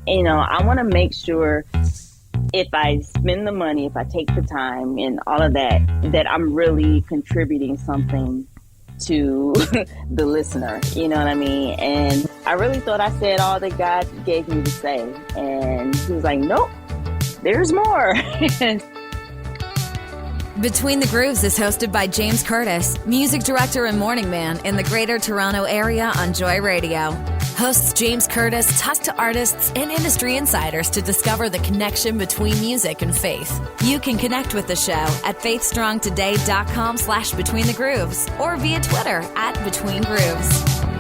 I want to make sure if I spend the money, if I take the time and all of that, that I'm really contributing something to the listener, you know what I mean? And I really thought I said all that God gave me to say. And he was like, nope, there's more. Between the Grooves is hosted by James Curtis, music director and morning man in the Greater Toronto Area on Joy Radio. Hosts James Curtis talk to artists and industry insiders to discover the connection between music and faith. You can connect with the show at faithstrongtoday.com/betweenthegrooves or via Twitter @betweengrooves.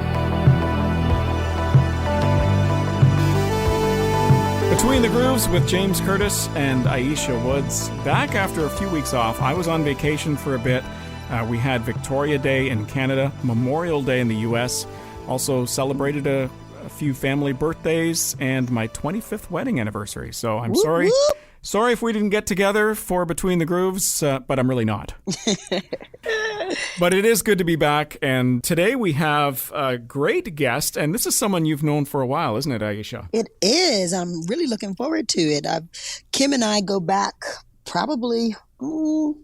Between the Grooves with James Curtis and Aisha Woods. Back after a few weeks off, I was on vacation for a bit. We had Victoria Day in Canada, Memorial Day in the U.S., also celebrated a few family birthdays and my 25th wedding anniversary. So I'm sorry if we didn't get together for Between the Grooves, but I'm really not. But it is good to be back, and today we have a great guest, and this is someone you've known for a while, isn't it, Aisha? It is. I'm really looking forward to it. Kim and I go back probably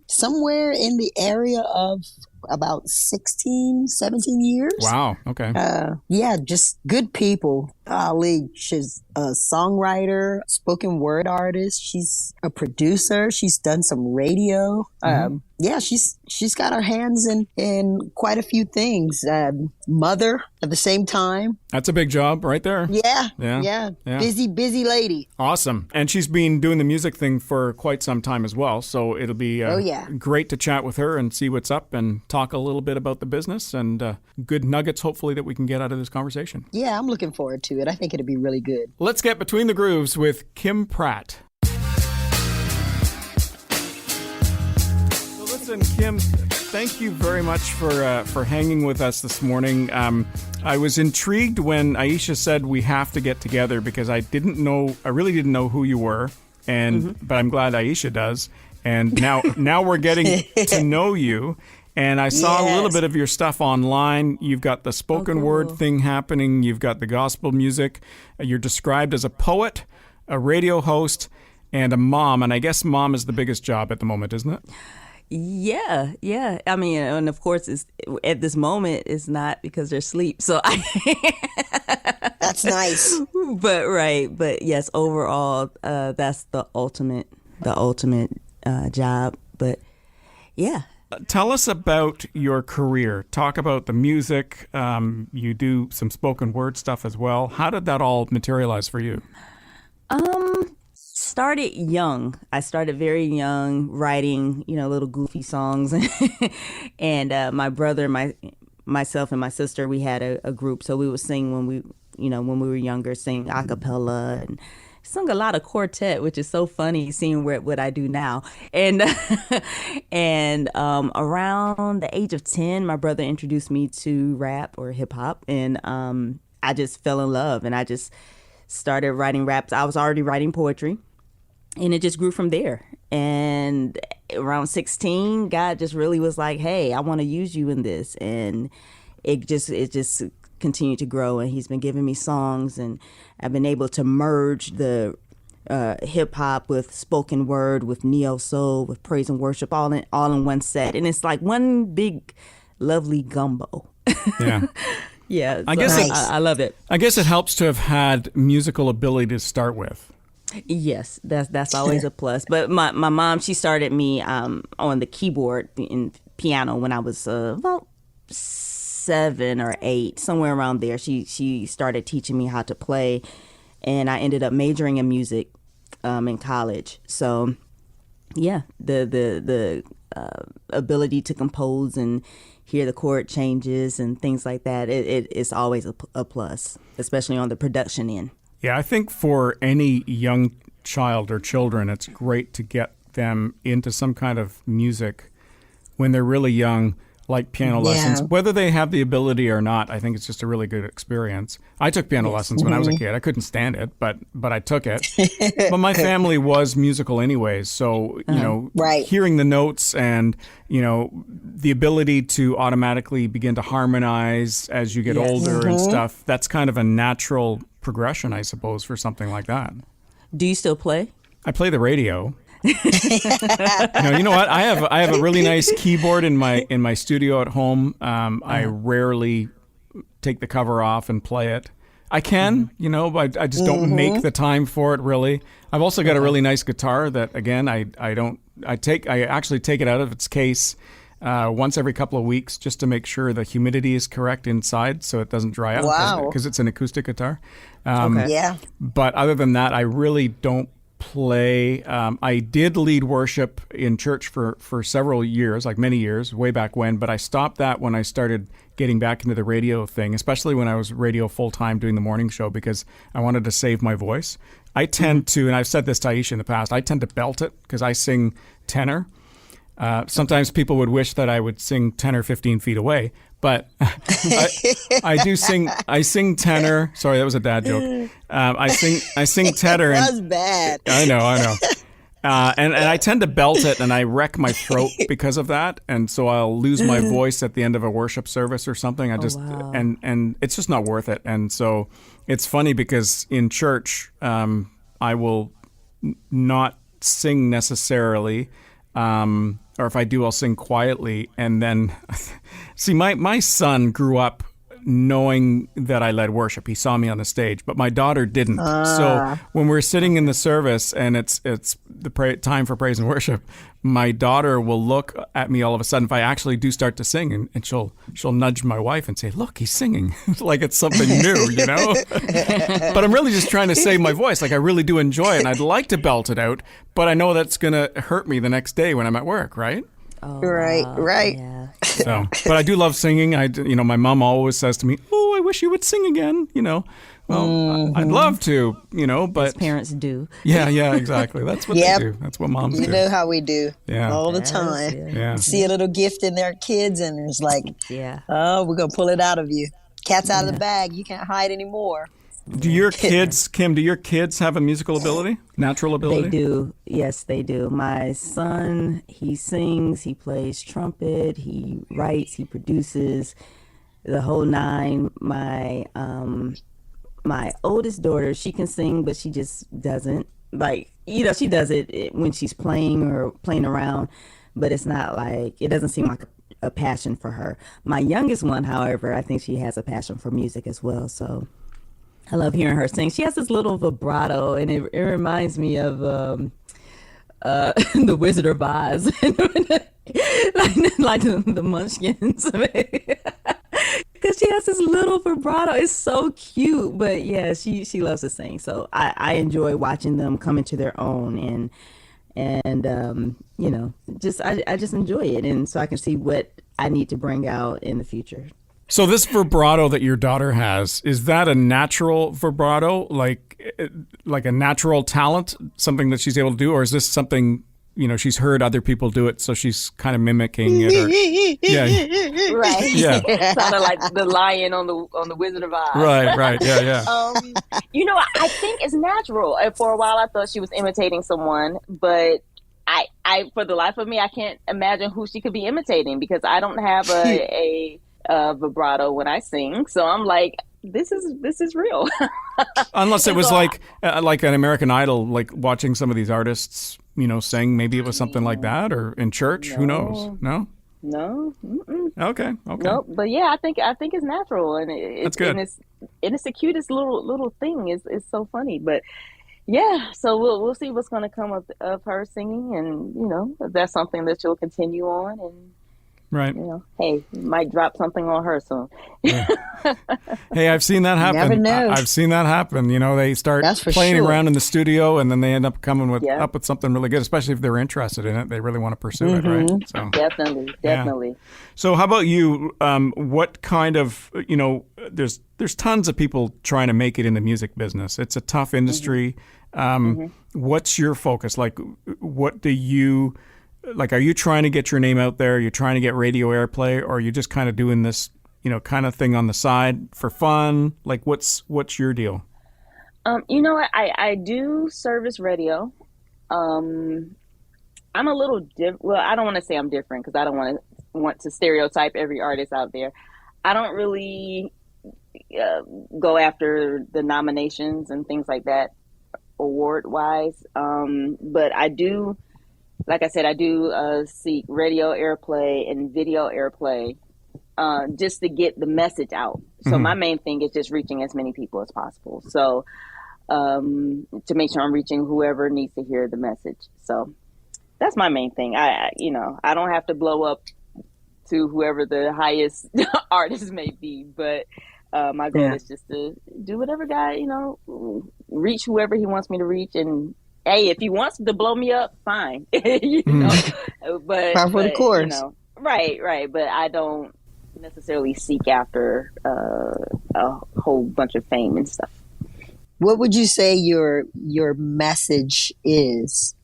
somewhere in the area of about 16, 17 years. Wow. Okay. Yeah, just good people. Ali, she's a songwriter, spoken word artist. She's a producer. She's done some radio. Yeah, she's got her hands in quite a few things. Mother at the same time. That's a big job right there. Yeah. Busy lady. Awesome. And she's been doing the music thing for quite some time as well. So it'll be great to chat with her and see what's up and talk a little bit about the business and good nuggets, hopefully, that we can get out of this conversation. Yeah, I'm looking forward to it. I think it'll be really good. Let's get Between the Grooves with Kim Pratt. So listen, Kim, thank you very much for hanging with us this morning. I was intrigued when Aisha said we have to get together because I really didn't know who you were, but I'm glad Aisha does. And now we're getting to know you. And I saw a little bit of your stuff online. You've got the spoken word thing happening. You've got the gospel music. You're described as a poet, a radio host, and a mom. And I guess mom is the biggest job at the moment, isn't it? Yeah. I mean, and of course, at this moment, it's not because they're asleep. So That's nice. But yes, overall, that's the ultimate job. But yeah. Tell us about your career. Talk about the music. You do some spoken word stuff as well. How did that all materialize for you? Started young. I started very young, writing, little goofy songs. And my brother, myself, and my sister, we had a group. So we would sing when we were younger, sing a cappella and sung a lot of quartet, which is so funny seeing what I do now. And around the age of 10, my brother introduced me to rap or hip hop, and I just fell in love, and I just started writing raps. I was already writing poetry, and it just grew from there. And around 16, God just really was like, "Hey, I want to use you in this," and it just continue to grow, and he's been giving me songs, and I've been able to merge the hip hop with spoken word, with neo soul, with praise and worship, all in one set, and it's like one big lovely gumbo. Yeah. Yeah, I guess I love it. I guess it helps to have had musical ability to start with. Yes, that's always a plus. But my mom, she started me on the keyboard in piano when I was about 7 or 8, somewhere around there. She started teaching me how to play, and I ended up majoring in music in college. So yeah, the ability to compose and hear the chord changes and things like that, it's always a plus, especially on the production end. Yeah, I think for any young child or children, it's great to get them into some kind of music when they're really young, like piano lessons, whether they have the ability or not. I think it's just a really good experience. I took piano lessons when I was a kid. I couldn't stand it, but I took it. But my family was musical anyways, so hearing the notes and the ability to automatically begin to harmonize as you get older and stuff. That's kind of a natural progression, I suppose, for something like that. Do you still play? I play the radio. You know what? I have a really nice keyboard in my studio at home. I rarely take the cover off and play it. I can, but I just don't make the time for it really. I've also got a really nice guitar that, again, I actually take it out of its case once every couple of weeks just to make sure the humidity is correct inside so it doesn't dry out because it's an acoustic guitar. But other than that, I really don't play. I did lead worship in church for several years, like many years, way back when, but I stopped that when I started getting back into the radio thing, especially when I was radio full-time doing the morning show because I wanted to save my voice. I tend to, and I've said this to Aisha in the past, I tend to belt it because I sing tenor. Sometimes people would wish that I would sing 10 or 15 feet away, but I do sing. I sing tenor. Sorry, that was a dad joke. I sing tenor. That was bad. I know. And I tend to belt it, and I wreck my throat because of that, and so I'll lose my voice at the end of a worship service or something. And it's just not worth it. And so it's funny because in church, I will not sing necessarily. Or if I do, I'll sing quietly. And then, see, my son grew up knowing that I led worship. He saw me on the stage, but my daughter didn't. So when we're sitting in the service and it's the time for praise and worship, my daughter will look at me all of a sudden if I actually do start to sing, and she'll nudge my wife and say, "Look, he's singing," like it's something new, But I'm really just trying to save my voice. Like I really do enjoy it, and I'd like to belt it out, but I know that's gonna hurt me the next day when I'm at work, right? Oh, right. Yeah. So, but I do love singing. My mom always says to me, "Oh, I wish you would sing again." Well, I'd love to, but as parents do. Yeah, exactly. That's what they do. That's what moms do. You know how we do. Yeah. All the time. Yeah. See a little gift in their kids, and it's like, oh, we're gonna pull it out of you. Cat's out of the bag. You can't hide anymore. Do your kids, Kim, have a musical ability? Natural ability? They do. Yes, they do. My son, he sings, he plays trumpet, he writes, he produces, the whole nine. My oldest daughter, she can sing, but she just doesn't. She does it when she's playing or playing around, but it's not like, it doesn't seem like a passion for her. My youngest one, however, I think she has a passion for music as well, so I love hearing her sing. She has this little vibrato, and it reminds me of the Wizard of Oz, like the Munchkins, because she has this little vibrato. It's so cute, but yeah, she loves to sing. So I enjoy watching them come into their own, and I just enjoy it, and so I can see what I need to bring out in the future. So this vibrato that your daughter has, is that a natural vibrato, like a natural talent, something that she's able to do, or is this something, she's heard other people do it, so she's kind of mimicking it? Or, right. Yeah. Sounded like the lion on the Wizard of Oz. Right. Yeah. I think it's natural. For a while, I thought she was imitating someone, but I for the life of me, I can't imagine who she could be imitating because I don't have a vibrato when I sing, so I'm like, this is real. Unless it was like an American Idol, like watching some of these artists, sing. Maybe it was something like that, or in church. Who knows? No. Okay. No, but yeah, I think it's natural, and it's good. And it's the cutest little thing. It's so funny, but yeah. So we'll see what's going to come of her singing, and if that's something that she'll continue on, and. Right. Hey, you might drop something on her soon. Yeah. Hey, I've seen that happen. Never know. I've seen that happen. They start playing around in the studio, and then they end up coming up with something really good, especially if they're interested in it. They really want to pursue it, right? So Definitely. Yeah. So how about you? What kind of, there's tons of people trying to make it in the music business. It's a tough industry. What's your focus? Like, what do you like, are you trying to get your name out there? You're trying to get radio airplay, or are you just kind of doing this, kind of thing on the side for fun? Like, what's your deal? You know what? I do service radio. I'm a little well, I don't want to say I'm different because I don't want to stereotype every artist out there. I don't really go after the nominations and things like that award wise. But I do, like I said, I do seek radio airplay and video airplay just to get the message out. So my main thing is just reaching as many people as possible. So to make sure I'm reaching whoever needs to hear the message. So that's my main thing. I don't have to blow up to whoever the highest artist may be, but my goal is just to do whatever guy, reach whoever he wants me to reach. And hey, if he wants to blow me up, fine. But for the course. Right. But I don't necessarily seek after a whole bunch of fame and stuff. What would you say your message is?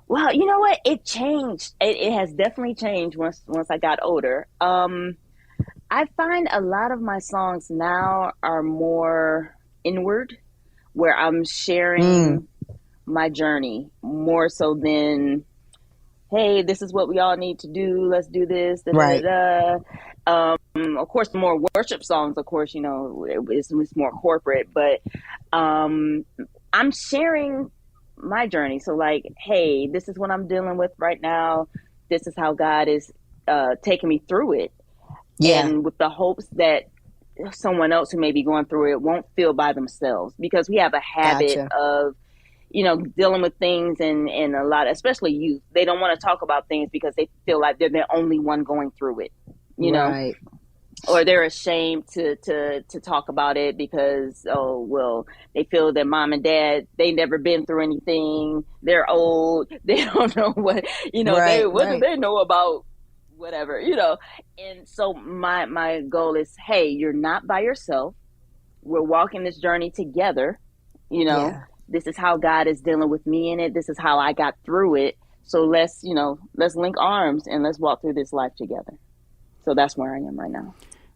Well, you know what? It changed. It has definitely changed once I got older. I find a lot of my songs now are more inward, where I'm sharing my journey more so than, hey, this is what we all need to do. Let's do this. Right. Of course, the more worship songs, of course, it's more corporate, but I'm sharing my journey. So like, hey, this is what I'm dealing with right now. This is how God is taking me through it. Yeah. And with the hopes that someone else who may be going through it won't feel by themselves, because we have a habit of, dealing with things and a lot, especially youth, they don't want to talk about things because they feel like they're the only one going through it, right. Or they're ashamed to talk about it because, they feel that mom and dad, they never been through anything. They're old. They don't know what, what do they know about whatever, And so my goal is, hey, you're not by yourself. We're walking this journey together. This is how God is dealing with me in it. This is how I got through it. So let's link arms and let's walk through this life together. So that's where I am right now.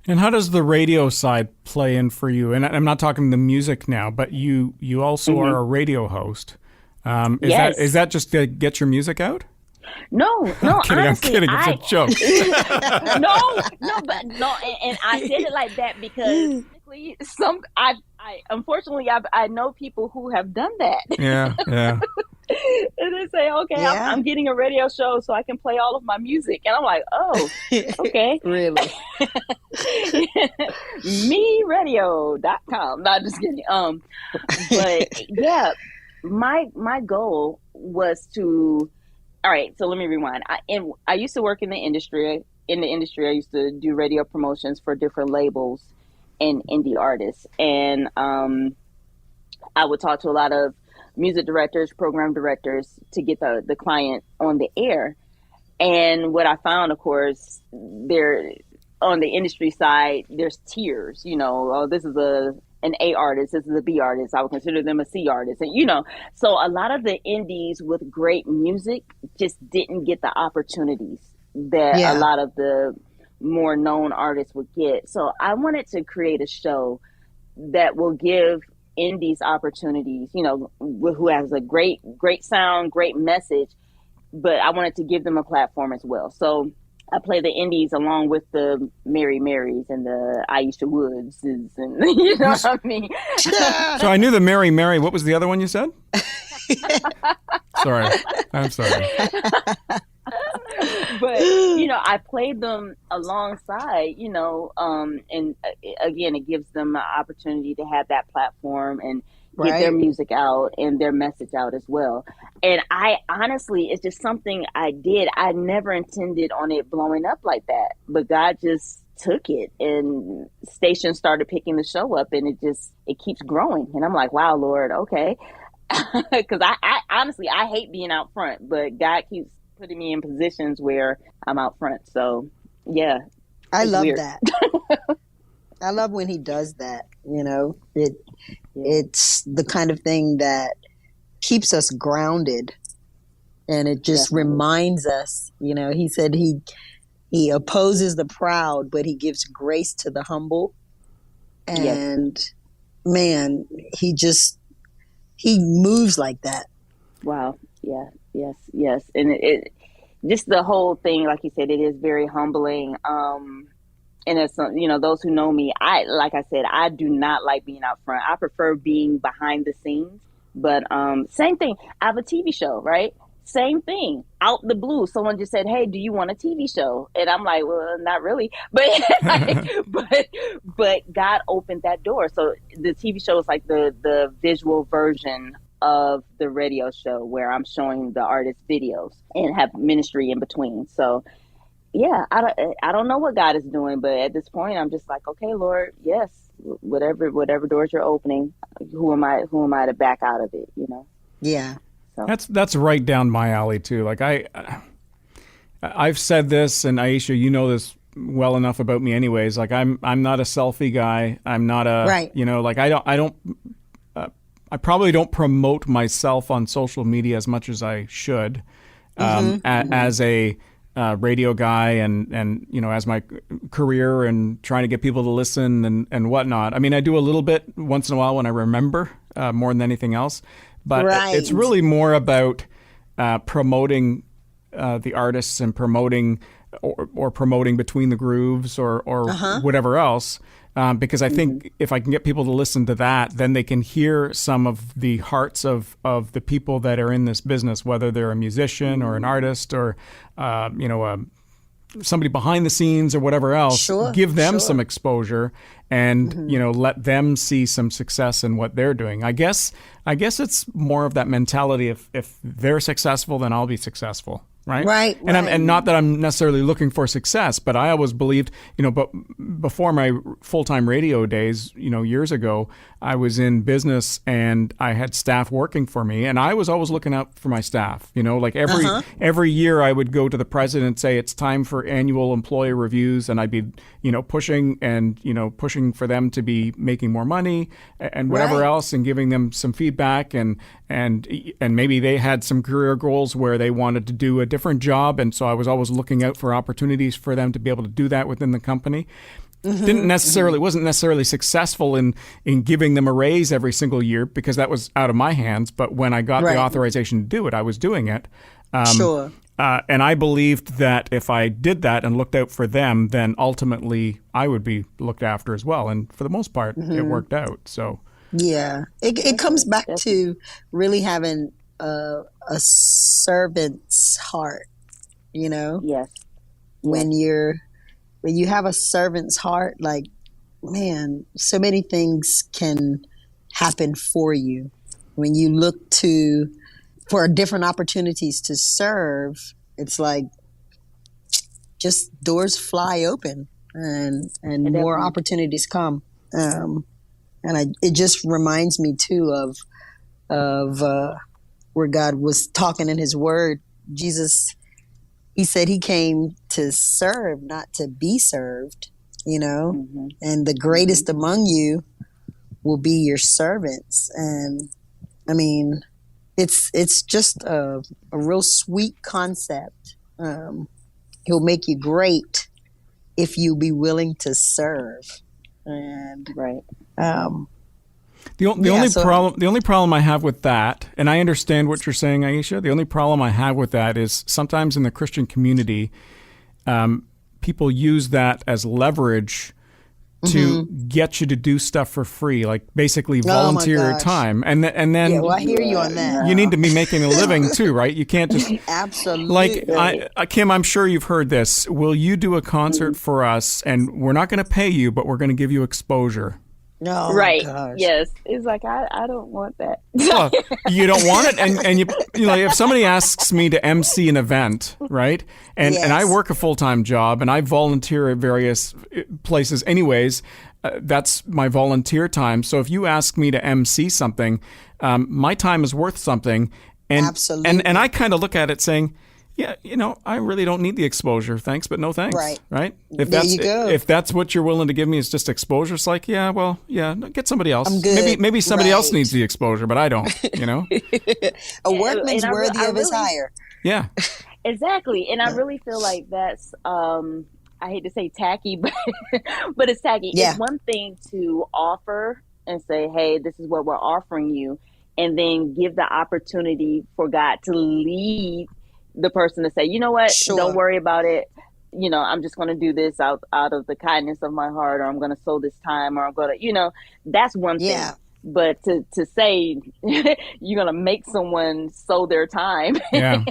And how does the radio side play in for you? And I'm not talking the music now, but you also are a radio host. Is that just to get your music out? No, I'm kidding. Honestly, It's a joke. no, and I said it like that because unfortunately I know people who have done that. Yeah. And they say, okay, I'm getting a radio show so I can play all of my music, and I'm like, oh, okay, really? meradio.com. Not just kidding. But yeah, my goal was to. All right, so let me rewind. I used to work in the industry. In the industry, I used to do radio promotions for different labels and indie artists. And I would talk to a lot of music directors, program directors to get the client on the air. And what I found, of course, there on the industry side, there's tiers. This is an A artist, this is a B artist, I would consider them a C artist. And, so a lot of the indies with great music just didn't get the opportunities that a lot of the more known artists would get. So I wanted to create a show that will give indies opportunities, who has a great sound, great message, but I wanted to give them a platform as well. So I play the indies along with the Mary Marys and the Aisha Woodses, and what I mean. So I knew the Mary Mary. What was the other one you said? Sorry, I'm sorry. But I played them alongside, and again, it gives them an opportunity to have that platform and get their music out and their message out as well. And I honestly, it's just something I did. I never intended on it blowing up like that, but God just took it and stations started picking the show up, and it keeps growing. And I'm like, wow, Lord, okay. Because I honestly, I hate being out front, but God keeps putting me in positions where I'm out front. So yeah. I love that. I love when he does that, it's the kind of thing that keeps us grounded And it just reminds us, he said he opposes the proud, but he gives grace to the humble. And man, he moves like that. Wow. Yeah. Yes. And it just the whole thing, like you said, it is very humbling. And it's, those who know me, like I said, I do not like being out front. I prefer being behind the scenes. But same thing. I have a TV show, right? Same thing. Out the blue, someone just said, "Hey, do you want a TV show?" And I'm like, "Well, not really." But but God opened that door. So the TV show is like the visual version of the radio show where I'm showing the artist videos and have ministry in between. So yeah, I don't know what God is doing, but at this point, I'm just like, okay, Lord, yes, whatever doors you're opening, who am I to back out of it? Yeah. So. That's right down my alley too. Like I've said this, and Aisha, you know this well enough about me, anyways. Like I'm not a selfie guy. I'm not a right. Like I probably don't promote myself on social media as much as I should, as a radio guy, and as my career and trying to get people to listen and whatnot. I mean, I do a little bit once in a while when I remember, more than anything else. But it's really more about promoting the artists and promoting or promoting Between the Grooves or whatever else. Because I think if I can get people to listen to that, then they can hear some of the hearts of the people that are in this business, whether they're a musician or an artist or, somebody behind the scenes or whatever else. Give them some exposure and, let them see some success in what they're doing. I guess it's more of that mentality. If they're successful, then I'll be successful. Right. And not that I'm necessarily looking for success, but I always believed, but before my full-time radio days, years ago, I was in business and I had staff working for me, and I was always looking out for my staff. Like every year I would go to the president and say it's time for annual employee reviews, and I'd be, pushing for them to be making more money and whatever else, and giving them some feedback, and maybe they had some career goals where they wanted to do a different job, and so I was always looking out for opportunities for them to be able to do that within the company. Wasn't necessarily successful in giving them a raise every single year because that was out of my hands. But when I got the authorization to do it, I was doing it. And I believed that if I did that and looked out for them, then ultimately I would be looked after as well. And for the most part, it worked out. So yeah, it comes back to really having a servant's heart. Yes. When you have a servant's heart, like, man, so many things can happen for you. When you look for different opportunities to serve, it's like just doors fly open and more opportunities come. It just reminds me too of where God was talking in His Word. Jesus, He said He came to serve, not to be served, and the greatest among you will be your servants. And I mean, it's just a real sweet concept. He'll make you great if you be willing to serve. And The only problem I have with that, and I understand what you're saying, Aisha, the only problem I have with that is sometimes in the Christian community, people use that as leverage to get you to do stuff for free, like basically volunteer your time. And then I hear you on that. You need to be making a living too, right? You can't just... Absolutely. Like, Kim, I'm sure you've heard this. Will you do a concert for us, and we're not going to pay you, but we're going to give you exposure? No, right. Gosh. Yes. It's like, I don't want that. Well, you don't want it. And you if somebody asks me to MC an event, right? And I work a full-time job and I volunteer at various places anyways, that's my volunteer time. So if you ask me to MC something, my time is worth something. And, absolutely. And I kind of look at it saying, yeah, I really don't need the exposure. Thanks, but no thanks. Right? If that's what you're willing to give me is just exposure, it's like, get somebody else. I'm good. Maybe somebody else needs the exposure, but I don't, A workman's worthy of his hire. Yeah. Exactly. And I really feel like that's, I hate to say tacky, but, but it's tacky. Yeah. It's one thing to offer and say, hey, this is what we're offering you. And then give the opportunity for God to lead the person to say, you know what, Sure. don't worry about it. You know, I'm just going to do this out of the kindness of my heart, or I'm going to sow this time, or I'm going to, that's one thing. But to say you're gonna make someone sow their time, that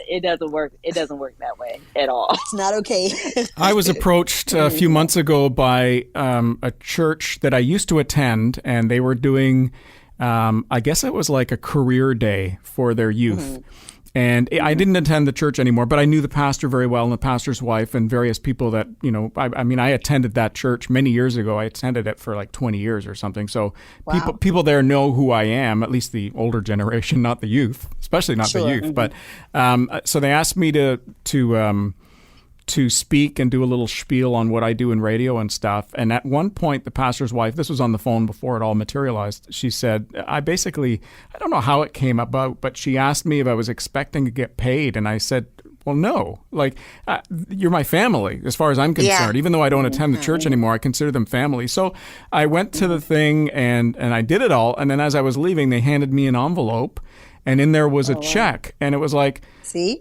it doesn't work. It doesn't work that way at all. It's not okay. I was approached a few months ago by a church that I used to attend, and they were doing, I guess it was like a career day for their youth. And I didn't attend the church anymore, but I knew the pastor very well and the pastor's wife and various people that, I attended that church many years ago. I attended it for like 20 years or something. So people there know who I am, at least the older generation, not the youth, especially not the youth. But so they asked me to speak and do a little spiel on what I do in radio and stuff. And at one point, the pastor's wife, this was on the phone before it all materialized, she said, I don't know how it came about, but she asked me if I was expecting to get paid. And I said, well, no, you're my family as far as I'm concerned. Even though I don't attend the church anymore, I consider them family. So I went to the thing and I did it all. And then as I was leaving, they handed me an envelope and in there was a check. And it was like, see?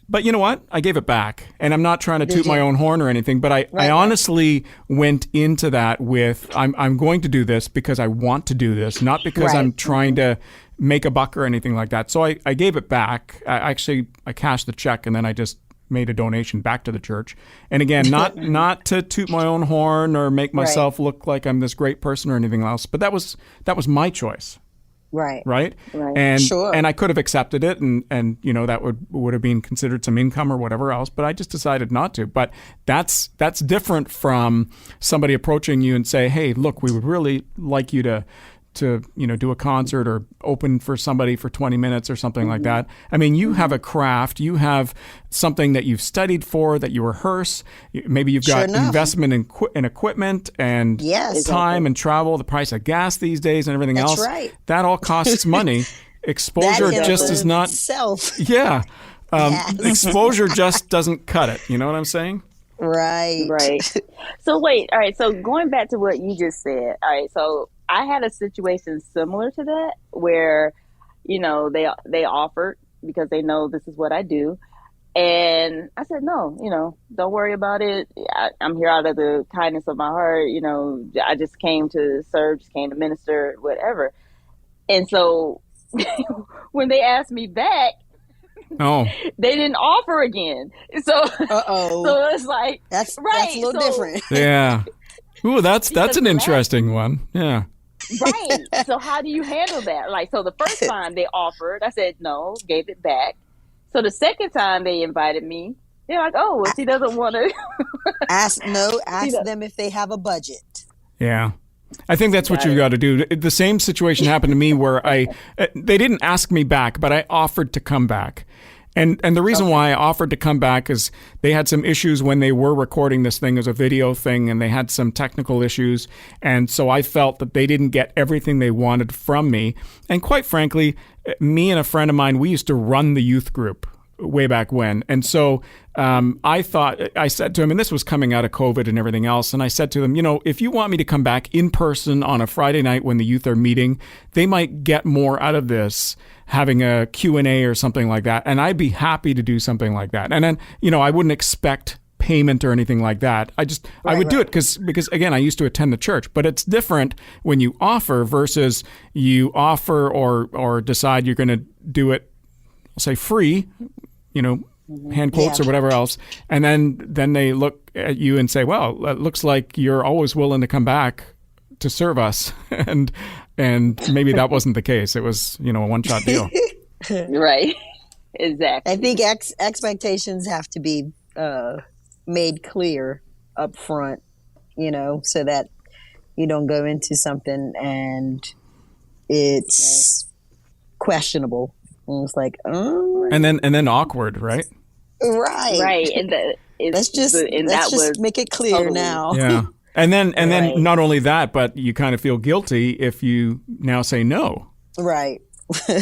But you know what? I gave it back. And I'm not trying to toot my own horn or anything, but I honestly went into that with, I'm going to do this because I want to do this, not because I'm trying to make a buck or anything like that. So I gave it back. I cashed the check and then I just made a donation back to the church. And again, not to toot my own horn or make myself look like I'm this great person or anything else, but that was my choice. Right. And I could have accepted it and that would have been considered some income or whatever else, but I just decided not to. But that's different from somebody approaching you and say, hey, look, we would really like you to do a concert or open for somebody for 20 minutes or something like that. I mean, you have a craft, you have something that you've studied for, that you rehearse. Maybe you've got investment in equipment and time and travel, the price of gas these days and everything else. Right. That all costs money. Exposure just is not. Yeah. Exposure just doesn't cut it. You know what I'm saying? Right. So wait, all right. So going back to what you just said. All right. So I had a situation similar to that where, they offered because they know this is what I do. And I said, no, don't worry about it. I'm here out of the kindness of my heart. I just came to serve, just came to minister, whatever. And so when they asked me back, they didn't offer again. So, so it's like, that's a little different. Yeah. Ooh, that's an interesting one. Yeah. Right. So how do you handle that? So the first time they offered, I said no, gave it back. So the second time they invited me, they're like, oh, well, she doesn't want to. ask them if they have a budget. Yeah. I think that's what you've got to do. The same situation happened to me where they didn't ask me back, but I offered to come back. And the reason why I offered to come back is they had some issues when they were recording this thing as a video thing, and they had some technical issues. And so I felt that they didn't get everything they wanted from me. And quite frankly, me and a friend of mine, we used to run the youth group way back when. And so I said to him, and this was coming out of COVID and everything else, and I said to them, if you want me to come back in person on a Friday night when the youth are meeting, they might get more out of this having a Q&A or something like that. And I'd be happy to do something like that. And then, I wouldn't expect payment or anything like that. I would do it because again, I used to attend the church, but it's different when you offer versus you offer or decide you're going to do it, say free, hand quotes or whatever else. And then they look at you and say, well, it looks like you're always willing to come back to serve us. And maybe that wasn't the case. It was, a one-shot deal. Right. Exactly. I think expectations have to be made clear up front, so that you don't go into something and it's questionable. And it's like, oh. And then awkward, right? Right. And let's just make it clear now. Yeah. And then not only that, but you kind of feel guilty if you now say no. Right.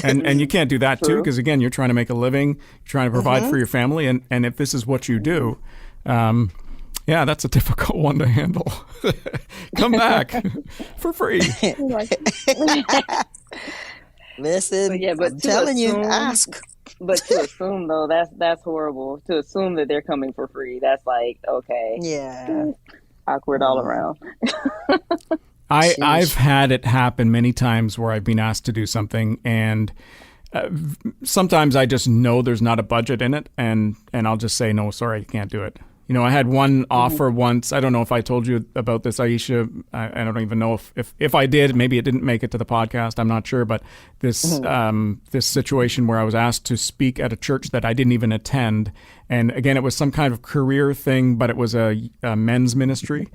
And you can't do that too, True. because again, you're trying to make a living, you're trying to provide for your family, and if this is what you do, yeah, that's a difficult one to handle. Come back for free. Listen, Yeah, but I'm to telling you, assume- ask. But to assume though, that's horrible. To assume that they're coming for free, that's like, okay, Yeah. awkward all around. I've had it happen many times where I've been asked to do something, and sometimes I just know there's not a budget in it, and I'll just say, no, sorry, I can't do it. You know, I had one offer once. I don't know if I told you about this, Aisha. I don't even know if I did. Maybe it didn't make it to the podcast. I'm not sure. But this this situation where I was asked to speak at a church that I didn't even attend. And again, it was some kind of career thing, but it was a men's ministry.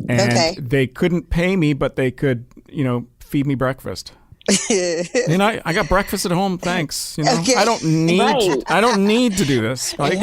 And they couldn't pay me, but they could, feed me breakfast. And I got breakfast at home, thanks. Okay. I don't need Right. I don't need to do this. Like,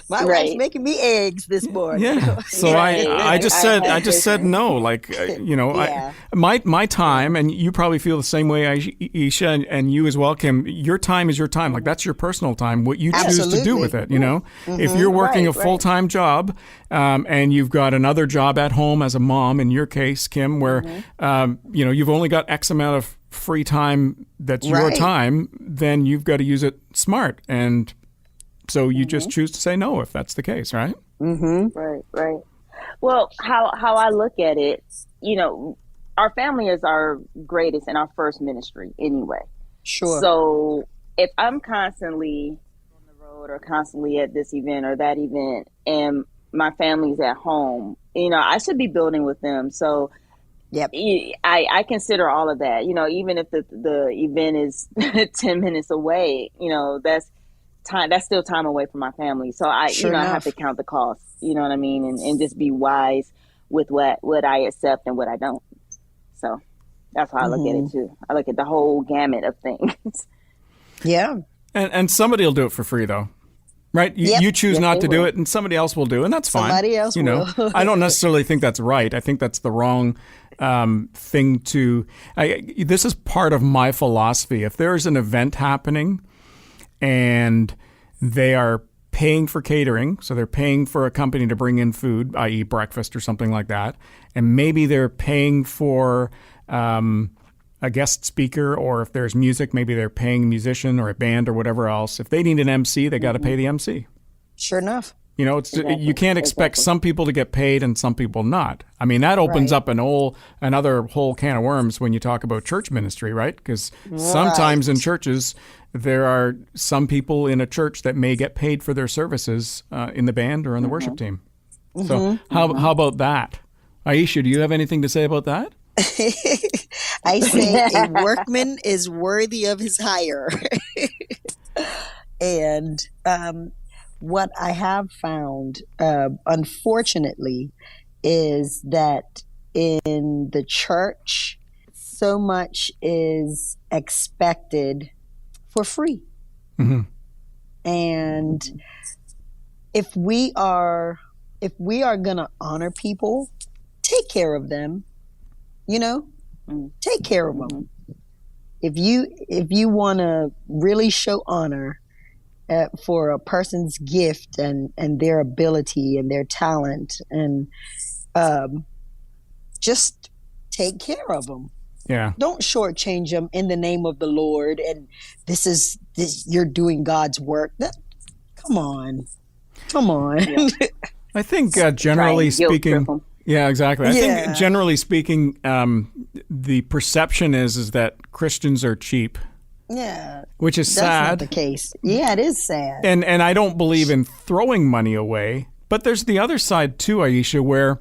My wife's making me eggs this morning. Yeah. So Right. I just said no. Like, Yeah. my time, and you probably feel the same way, Aisha, and you as well, Kim. Your time is your time. Like, that's your personal time. What you choose to do with it. If you're working a full-time job, and you've got another job at home as a mom, in your case, Kim, where you've only got X amount of free time that's your time, then you've got to use it smart. And so you just choose to say no if that's the case, right? Right. Well, how I look at it, our family is our greatest and our first ministry anyway. Sure. So if I'm constantly on the road or constantly at this event or that event and my family's at home, I should be building with them. So Yep. I consider all of that, even if the event is 10 minutes away, that's time, that's still time away from my family. So I have to count the costs, you know what I mean? And just be wise with what I accept and what I don't. So that's how I look at it too. I look at the whole gamut of things. Yeah. And somebody will do it for free though. Right? You choose not to do it, and somebody else will do, and that's fine. Somebody else will. I don't necessarily think that's right. I think that's the wrong thing to... this is part of my philosophy. If there's an event happening and they are paying for catering, so they're paying for a company to bring in food, i.e. breakfast or something like that, and maybe they're paying for... a guest speaker, or if there's music, maybe they're paying a musician or a band or whatever else. If they need an MC, they got to pay the MC. Sure enough. You can't expect some people to get paid and some people not. I mean, that opens up another whole can of worms when you talk about church ministry, right? Because sometimes in churches, there are some people in a church that may get paid for their services in the band or in the worship team. So how about that? Aisha, do you have anything to say about that? I say a workman is worthy of his hire. And what I have found, unfortunately, is that in the church, so much is expected for free. And if we are going to honor people, take care of them. Take care of them. If you want to really show honor for a person's gift and their ability and their talent, and just take care of them. Yeah. Don't shortchange them in the name of the Lord. And you're doing God's work. Come on. Yeah. I think generally speaking. Yeah, exactly. I think generally speaking, the perception is that Christians are cheap. Yeah. Which is sad. That's not the case. Yeah, it is sad. And I don't believe in throwing money away. But there's the other side too, Aisha, where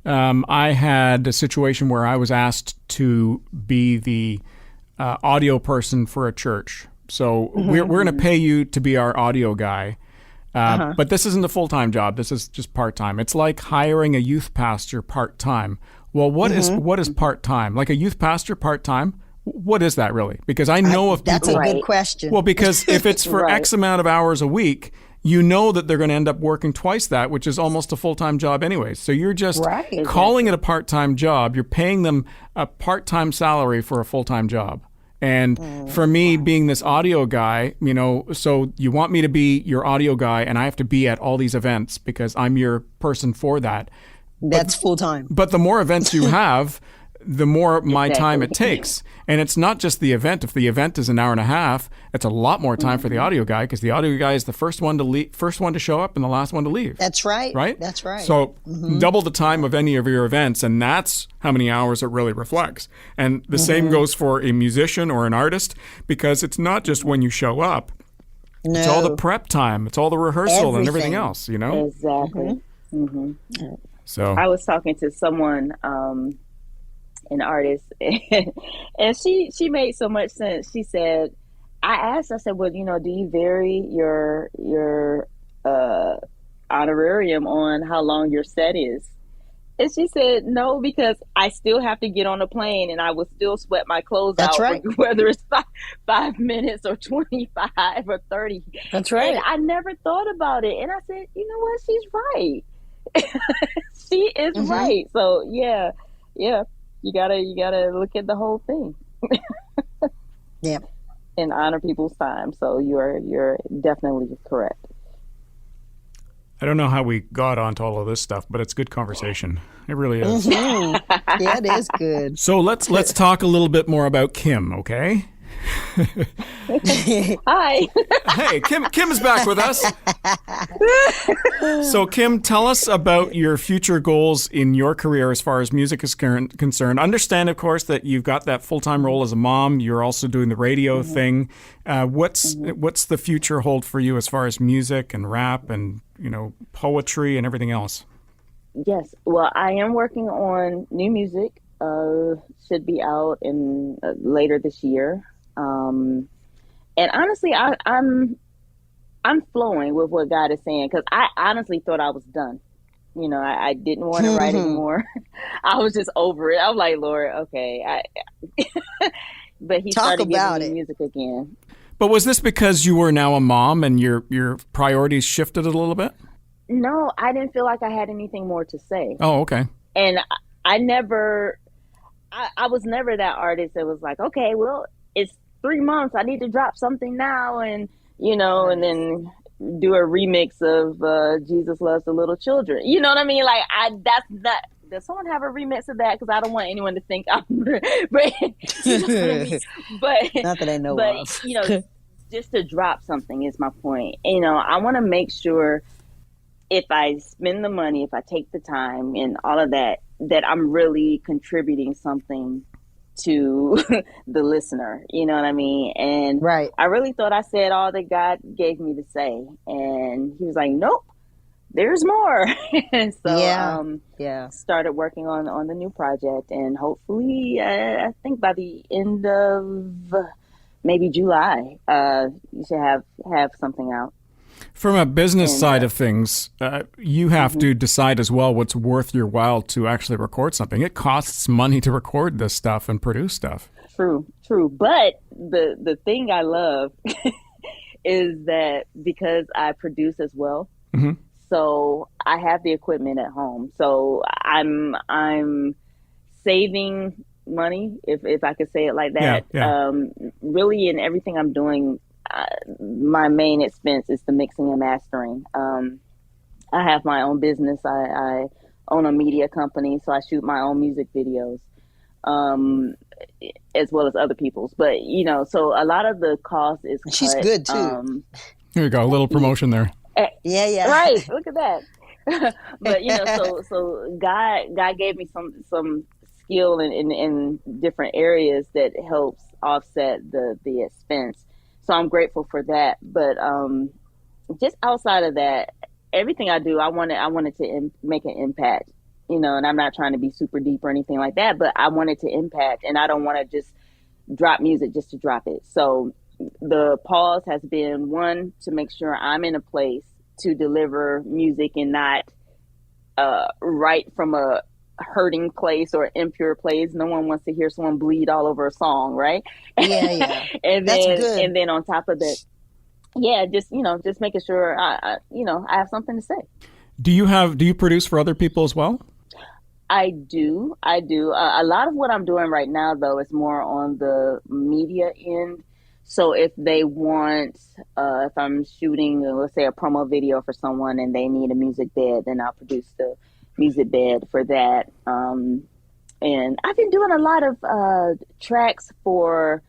I had a situation where I was asked to be the audio person for a church. So we're going to pay you to be our audio guy. But this isn't a full-time job. This is just part-time. It's like hiring a youth pastor part-time. Well, what is part-time? Like a youth pastor part-time? What is that really? Because I know of people... That's a good question. Well, because if it's for X amount of hours a week, you know that they're going to end up working twice that, which is almost a full-time job anyway. So you're just calling it a part-time job. You're paying them a part-time salary for a full-time job. And for me, being this audio guy, so you want me to be your audio guy, and I have to be at all these events because I'm your person for that. That's full time. But the more events you have, the more my time it takes. And it's not just the event. If the event is an hour and a half, it's a lot more time for the audio guy, because the audio guy is the first one to show up and the last one to leave. That's right. Right? That's right. So double the time of any of your events, and that's how many hours it really reflects. And the same goes for a musician or an artist, because it's not just when you show up. No. It's all the prep time. It's all the rehearsal and everything else, Exactly. So I was talking to someone, an artist, and she made so much sense. She said, I said, well, do you vary your honorarium on how long your set is? And she said, no, because I still have to get on a plane and I will still sweat my clothes That's out, right. whether it's 5 minutes or 25 or 30. That's right. And I never thought about it. And I said, you know what? She's right. She is right. So yeah. You gotta look at the whole thing. Yeah. And honor people's time. So you're definitely correct. I don't know how we got onto all of this stuff, but it's good conversation. It really is. Yeah, it is good. So let's talk a little bit more about Kim, okay? Hi. Hey, Kim is back with us. So Kim, tell us about your future goals in your career as far as music is concerned. Understand, of course, that you've got that full-time role as a mom. You're also doing the radio thing. What's the future hold for you as far as music and rap and poetry and everything else? Yes. Well, I am working on new music. Should be out in later this year. And honestly, I'm flowing with what God is saying, because I honestly thought I was done. I didn't want to write anymore. I was just over it. I was like, Lord, okay. But He started giving me music again. But was this because you were now a mom and your priorities shifted a little bit? No, I didn't feel like I had anything more to say. Oh, okay. And I was never that artist that was like, okay, well, it's 3 months. I need to drop something now, and and then do a remix of Jesus Loves the Little Children. You know what I mean? Like, that's not. Does someone have a remix of that? Because I don't want anyone to think I'm. But, you know what I mean? But not that I know of. Just to drop something is my point. I want to make sure, if I spend the money, if I take the time and all of that, that I'm really contributing something to the listener. You know what I mean? And right. I really thought I said all that God gave me to say. And He was like, nope, there's more. And so started working on the new project. And hopefully, I think by the end of maybe July, you should have something out. From a business side of things, you have to decide as well what's worth your while to actually record something. It costs money to record this stuff and produce stuff. True. But the thing I love is that because I produce as well, so I have the equipment at home. So I'm saving money, if I could say it like that. Yeah. Really, in everything I'm doing, my main expense is the mixing and mastering. I have my own business. I own a media company, so I shoot my own music videos, as well as other people's. But so a lot of the cost is cut. She's good too. Here you go, a little promotion there. Yeah. Right. Look at that. But so God gave me some skill in different areas that helps offset the expense. So I'm grateful for that. But just outside of that, everything I do, I wanted to make an impact, and I'm not trying to be super deep or anything like that, but I wanted to impact, and I don't want to just drop music just to drop it. So the pause has been, one, to make sure I'm in a place to deliver music and not write from a hurting place or impure place. No one wants to hear someone bleed all over a song, right? Yeah. And that's then good. And then on top of that, just making sure I have something to say. Do you produce for other people as well? I do. A lot of what I'm doing right now, though, is more on the media end. So if they want, if I'm shooting, let's say, a promo video for someone and they need a music bed, then I'll produce the music bed for that. And I've been doing a lot of tracks for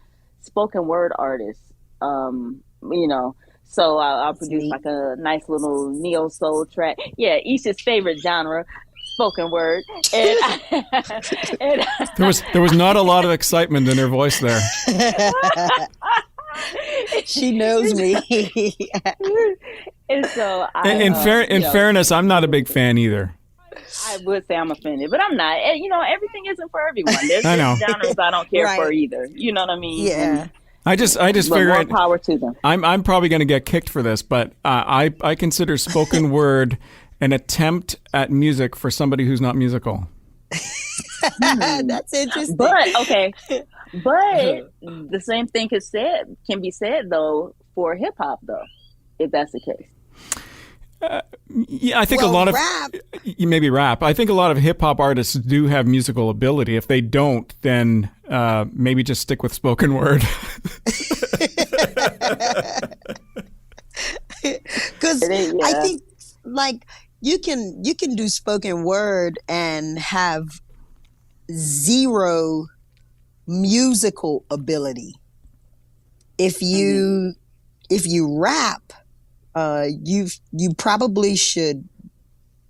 spoken word artists, so I'll produce like a nice little neo soul track. Yeah, Isha's favorite genre, spoken word. And There was not a lot of excitement in her voice there. She knows me. And so, In fairness, I'm not a big fan either. I would say I'm offended, but I'm not. And, everything isn't for everyone. There's I know. genres I don't care Right. for either. You know what I mean? Yeah. I just But figure more power to them. I'm probably going to get kicked for this, but I consider spoken word an attempt at music for somebody who's not musical. That's interesting. But okay, but the same thing can be said though for hip hop though, if that's the case. Yeah, I think a lot of rap. maybe rap. I think a lot of hip hop artists do have musical ability. If they don't, then maybe just stick with spoken word. Because I think like you can do spoken word and have zero musical ability. If you rap, you probably should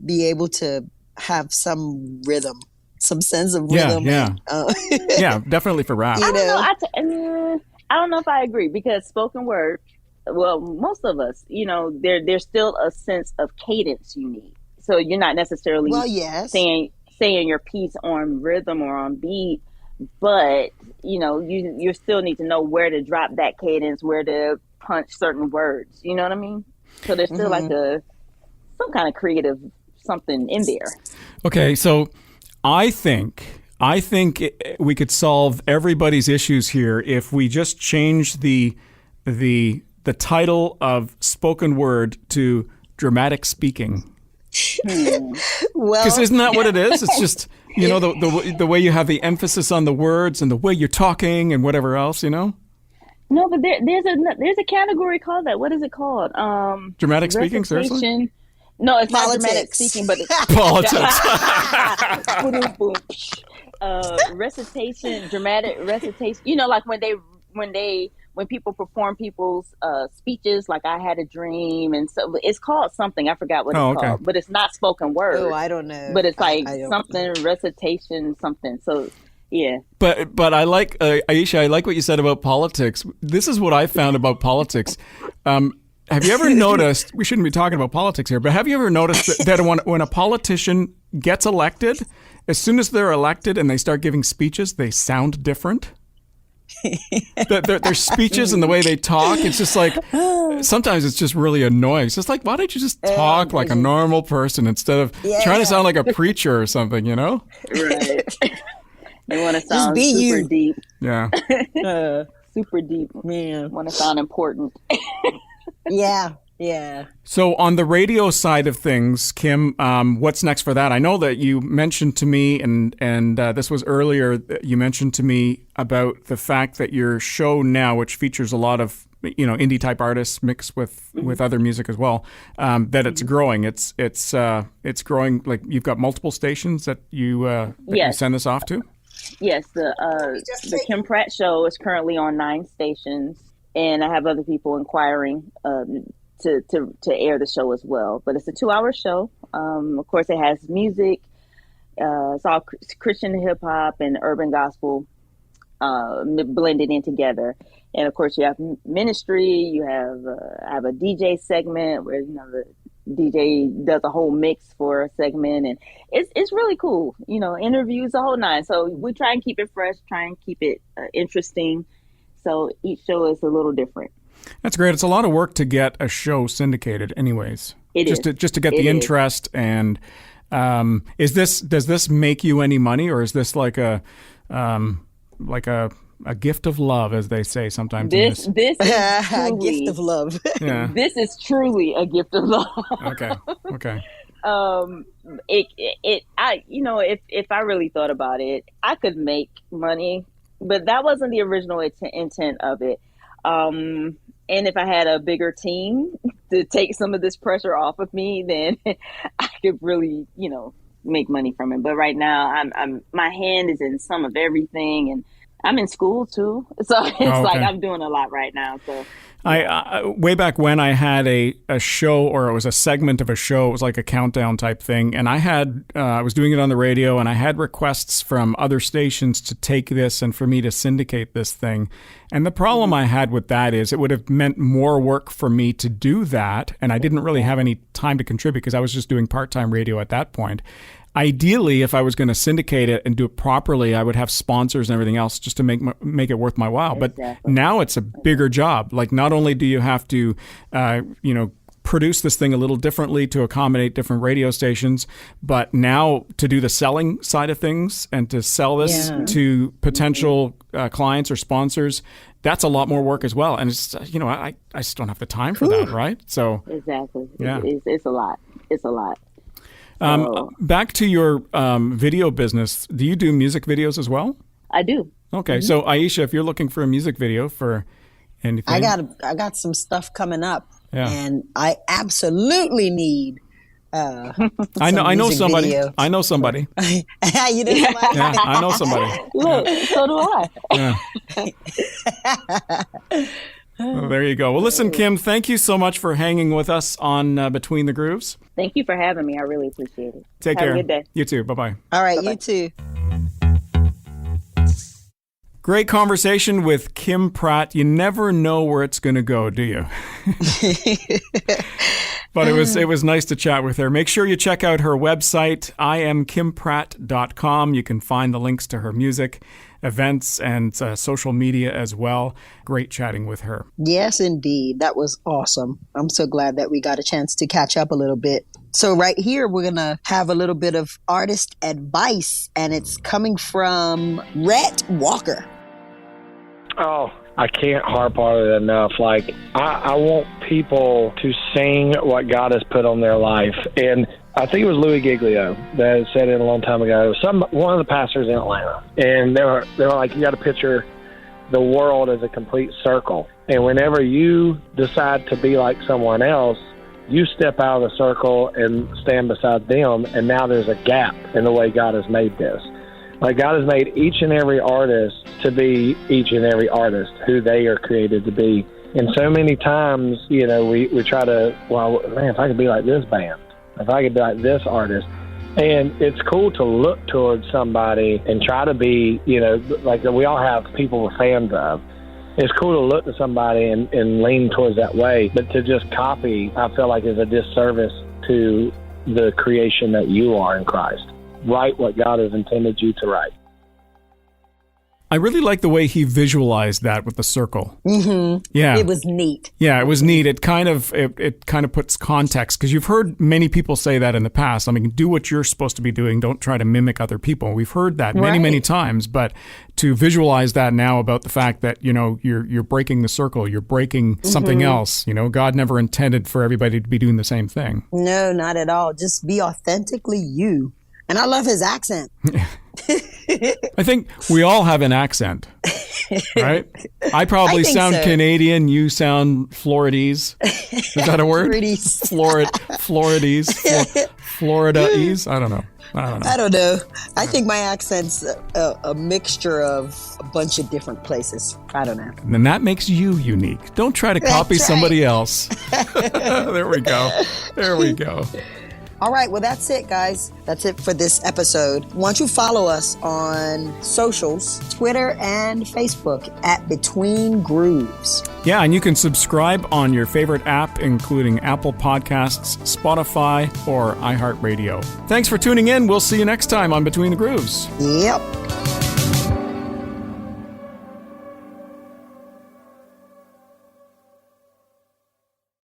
be able to have some rhythm, some sense of rhythm. Yeah. Yeah, definitely for rap. I don't know if I agree because spoken word. Well, most of us, there's still a sense of cadence you need. So you're not necessarily saying your piece on rhythm or on beat, but you still need to know where to drop that cadence, where to punch certain words. You know what I mean? So there's still like some kind of creative something in there. Okay, so I think we could solve everybody's issues here if we just change the title of spoken word to dramatic speaking. Well, because isn't that what it is? It's just the way you have the emphasis on the words and the way you're talking and whatever else. No, but there's a category called that. What is it called? Dramatic speaking, seriously? No, it's Politics. not dramatic speaking, but it's politics. Recitation, dramatic recitation. Like when people perform people's speeches, like I had a dream, and so it's called something. I forgot what it's called, but it's not spoken word. Oh, I don't know. But it's like I something recitation, something. So. Yeah. But I like, Aisha, I like what you said about politics. This is what I found about politics. Have you ever noticed, we shouldn't be talking about politics here, but have you ever noticed that when a politician gets elected, as soon as they're elected and they start giving speeches, they sound different? Their speeches and the way they talk, it's just like, sometimes it's just really annoying. It's just like, why don't you just talk like a normal person instead of trying to sound like a preacher or something, Right. They want to sound super deep. Yeah. Super deep. Man. Want to sound important. Yeah. So on the radio side of things, Kim, what's next for that? I know that you mentioned to me, and this was earlier, you mentioned to me about the fact that your show now, which features a lot of indie type artists mixed with other music as well, that it's growing. It's growing. Like you've got multiple stations that you send this off to. Yes, the Kim Pratt show is currently on 9 stations, and I have other people inquiring to air the show as well. But it's a 2-hour show. Of course, it has music. It's all Christian hip hop and urban gospel blended in together. And of course, you have ministry. You have I have a DJ segment where the DJ does a whole mix for a segment, and it's really cool. Interviews, the whole 9. So we try and keep it fresh, try and keep it interesting. So each show is a little different. That's great. It's a lot of work to get a show syndicated, anyways. Just to get the interest. And does this make you any money, or is this like a gift of love, as they say sometimes? This is truly, a gift of love. Yeah. This is truly a gift of love. Okay. If I really thought about it, I could make money, but that wasn't the original intent of it. And if I had a bigger team to take some of this pressure off of me, then I could really, make money from it. But right now, I'm my hand is in some of everything, and I'm in school too, so it's like I'm doing a lot right now. So. I way back when I had a show, or it was a segment of a show, it was like a countdown type thing, and I was doing it on the radio, and I had requests from other stations to take this and for me to syndicate this thing. And the problem I had with that is it would have meant more work for me to do that, and I didn't really have any time to contribute because I was just doing part-time radio at that point. Ideally, if I was going to syndicate it and do it properly, I would have sponsors and everything else just to make it worth my while. Exactly. But now it's a bigger job. Like, not only do you have to, produce this thing a little differently to accommodate different radio stations, but now to do the selling side of things and to sell this to potential clients or sponsors, that's a lot more work as well. And it's, I just don't have the time for that, right? So exactly. Yeah. It's a lot. It's a lot. Back to your video business, do you do music videos as well? I do. Okay, so Aisha, if you're looking for a music video for anything, I got some stuff coming up, and I absolutely need. I know somebody. Video. I know somebody. You know somebody? Yeah, I know somebody. Look, so do I. Yeah. Well, there you go. Well, listen, Kim, thank you so much for hanging with us on Between the Grooves. Thank you for having me. I really appreciate it. Take care. Have a good day. You too. Bye-bye. All right, Bye-bye. You too. Great conversation with Kim Pratt. You never know where it's going to go, do you? But it was nice to chat with her. Make sure you check out her website, iamkimpratt.com. You can find the links to her music, events, and social media as well. Great chatting with her. Yes, indeed. That was awesome. I'm so glad that we got a chance to catch up a little bit. So right here, we're going to have a little bit of artist advice, and it's coming from Rhett Walker. Oh, I can't harp on it enough. Like, I want people to sing what God has put on their life. And I think it was Louis Giglio that said it a long time ago. One of the pastors in Atlanta, and they were like, you got to picture the world as a complete circle. And whenever you decide to be like someone else, you step out of the circle and stand beside them, and now there's a gap in the way God has made this. Like, God has made each and every artist to be each and every artist who they are created to be. And so many times, we try to, if I could be like this band, if I could be like this artist. And it's cool to look towards somebody and try to be, like we all have people we're fans of. It's cool to look to somebody and lean towards that way. But to just copy, I feel like is a disservice to the creation that you are in Christ. Write what God has intended you to write. I really like the way he visualized that with the circle. Mm-hmm. Yeah, it was neat. Yeah, it was neat. It kind of puts context, because you've heard many people say that in the past. I mean, do what you're supposed to be doing. Don't try to mimic other people. We've heard that many times. But to visualize that now about the fact that you're breaking the circle, you're breaking something else. God never intended for everybody to be doing the same thing. No, not at all. Just be authentically you. And I love his accent. I think we all have an accent, right? I probably sound so. Canadian. You sound Floridese. Is that a word? Floridese. Florida-ese? I don't know. I think my accent's a mixture of a bunch of different places. I don't know. And then that makes you unique. Don't try to copy somebody else. There we go. All right, well, that's it, guys. That's it for this episode. Why don't you follow us on socials, Twitter and Facebook at Between Grooves. Yeah, and you can subscribe on your favorite app, including Apple Podcasts, Spotify, or iHeartRadio. Thanks for tuning in. We'll see you next time on Between the Grooves. Yep.